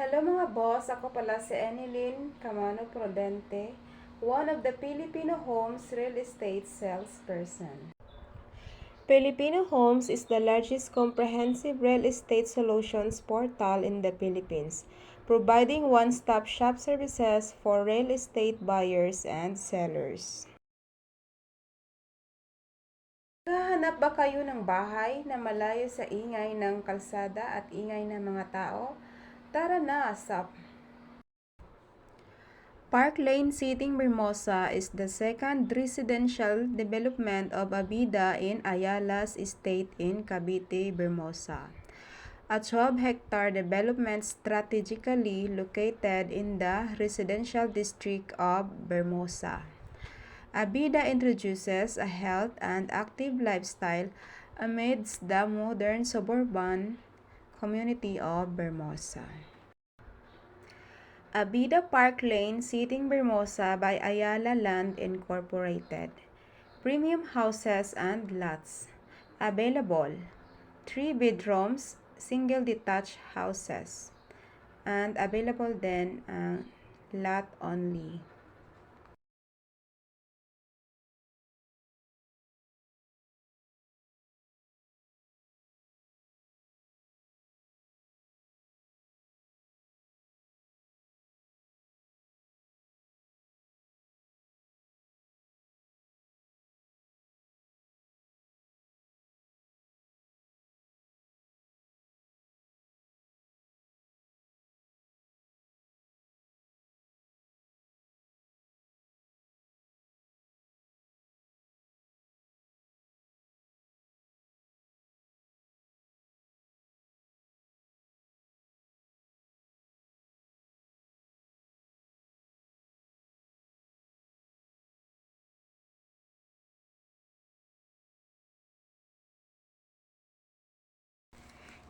Hello mga boss, ako pala si Enilyn Camano Prudente, one of the Filipino Homes real estate salesperson. Filipino Homes is the largest comprehensive real estate solutions portal in the Philippines, providing one-stop shop services for real estate buyers and sellers. Naghahanap ba kayo ng bahay na malayo sa ingay ng kalsada at ingay ng mga tao? Tara na sa Park Lane Siting Bermosa is the second residential development of Abida in Ayala's estate in Cavite, Bermosa. A 12-hectare development strategically located in the residential district of Bermosa. Abida introduces a health and active lifestyle amidst the modern suburban community of Bermosa. Abida Park Lane Siting Bermosa by Ayala Land Incorporated. Premium houses and lots. Available 3 bedrooms, single detached houses. And available din ang lot only.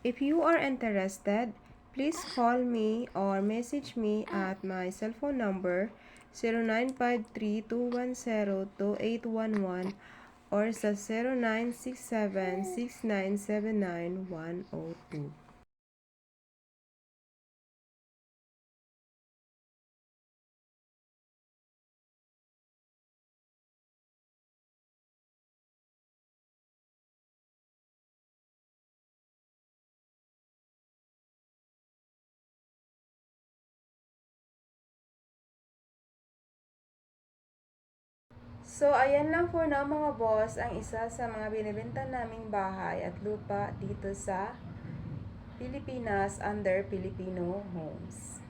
If you are interested, please call me or message me at my cell phone number 0953-210-2811 or sa 0967-6979-102. So, ayan lang for now mga boss, ang isa sa mga binibenta naming bahay at lupa dito sa Pilipinas under Filipino Homes.